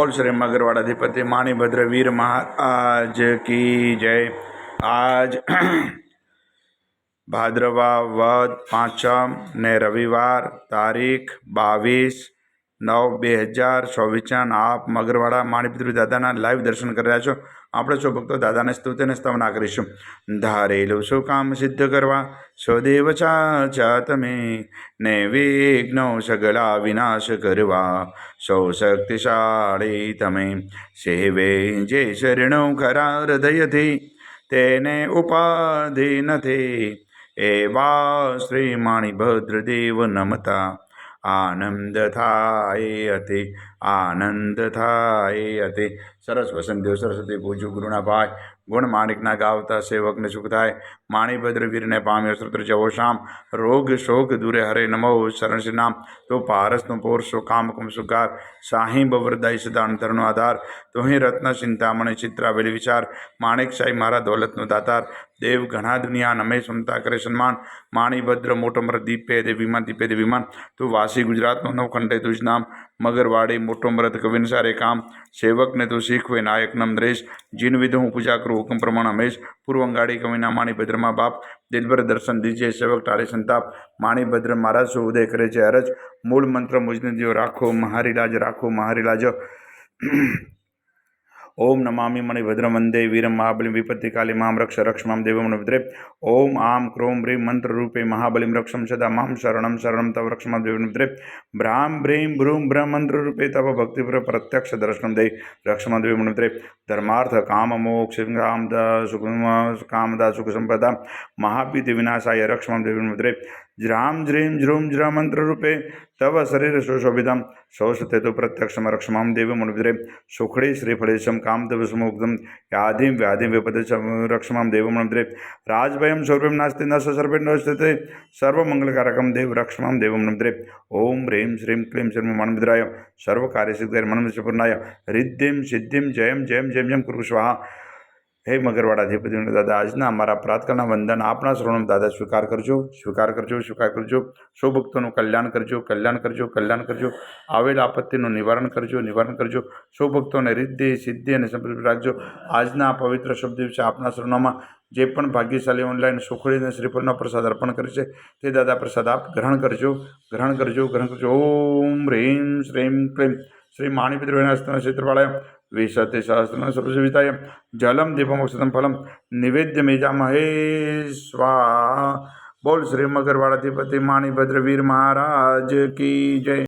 बोल श्री मगरवाड़ाधिपति माणिभद्र वीर महाराज की जय। आज भाद्रवा वद 5 ने रविवार तारीख 22/9/2024 आप मगरवाड़ा माणिभद्र दादाना लाइव दर्शन कर रहा छो। આપણે સૌ ભક્તો દાદાને સ્તુતિ અને સ્તવના કરીશું। ધારેલું શું કામ સિદ્ધ કરવા સ્વદેવ છા તમે ને વિઘ્નો સગળા વિનાશ કરવા સૌ શક્તિશાળી તમે સેવે જે શરણો ખરા હૃદયથી તેને ઉપાધિ નથી એવા શ્રી માણિભદ્ર દેવ નમતા આનંદ થાય અતિ આનંદ થાય અતિ। સરસ વસંતદેવ સરસ્વતી પૂજ્ય ગુરુના ભાઈ ગુણ માણિકના ગાવતા સેવકને સુખ થાય માણિભદ્ર વીરને પામ્યો સ્ત્રોત્ર જવો શામ રોગ શોક દૂરે હરે નમો શરણ શ્રી નામ તો પારસનો પોર સો કામ કમ સુકાર સાહી બવરદાય સદા અંતરનો આધાર તો અહીં રત્ન ચિંતામણી ચિત્રાવેલી વિચાર માણિક સાઈ મારા દોલતનો દાતાર દેવ ઘણા દુનિયા નમે સુનતા કરે સન્માન માણિભદ્ર મોટો મર દીપે દે વિમાન તું વાસી ગુજરાતનો નવખંડે તુજ નામ મગરવાડી મોટો મરદ કવિનસારે કામ સેવકને તું શીખવે નાયક નમ નરેશ જીન વિધ હું પૂજા કરું હુકમ પ્રમાણ હમેશ પૂર્વંગાડી કવિના માણિભદ્રમાં બાપ દિલભર દર્શન દીજે સેવક ટાળે સંતાપ માણિભદ્ર મહારાજ સો ઉદય કરે છે અરજ મૂળ મંત્ર મુજને દિયો રાખો મહારી લાજ ओम नमामि मणिभद्रं वंदे वीरं महाबलिं विपत्तिकाले मां रक्ष रक्ष मां देवं नवद्रे ओम आम क्रोम ह्रीं मंत्र रूपे महाबलिं रक्षं सदा मां शरणं तव रक्ष मां देवं नवद्रे भ्रां भ्रीं भ्रूं ब्रह्म मंत्र रूपे तव भक्तिपुर प्रत्यक्ष दर्शनं दे रक्ष मां देवं नवद्रे धर्मार्थ काम मोक्ष कामदा सुख संपदा महापीति विनाशाय रक्ष मां देवं नवद्रे ज्राम ज्रीं ज्रूम ज्र मंत्र रूपे तव शरीर शोशोभितम शोषते तो प्रत्यक्षम रक्षमां देवी मुनिद्रे सुखड़े श्रीफलेशम कामदेव समुग्धम व्याधिं विपद रक्षमां देव मुनिद्रे राजभयं शौर्यं नास्ति न सर्वे नस्ते सर्वमंगलकारकम देव रक्षमां देव मुनिद्रे ओम ह्रीं श्रीं क्लीं श्रीं माणिभद्राय सर्वकार्यसिद्धिर् मनमपूर्णाय रिद्धिं सिद्धिं जयं जयं जयं जयं कुरु स्वाहा। हे मगरवाड़ाधिपति दादा આજના અમારા પ્રાર્થના વંદન આપના શરણોમાં દાદા સ્વીકાર કરજો સૌ ભક્તોનું કલ્યાણ કરજો આવેલ આપત્તિનું નિવારણ કરજો સૌ ભક્તોને રિદ્ધિ સિદ્ધિ અને સમૃદ્ધિ રાખજો। આજના આ પવિત્ર શુભ દિવસે આપના શરણોમાં જે પણ ભાગ્યશાળી ઓનલાઈન સુખડી અને શ્રીફળનો પ્રસાદ અર્પણ કરે છે તે દાદા પ્રસાદ આપ ગ્રહણ કરજો। ઓમ હ્રીં શ્રીં ક્લીં શ્રી માણિભદ્ર ક્ષેત્રપાળાય विशति सहस्रम सर्वसेविताय जलम दीपमोक्षतम फलम निवेद्य मेजामहे स्वाहा। बोल श्री मगरवाड़ाधिपति माणिभद्र वीर महाराज की जय।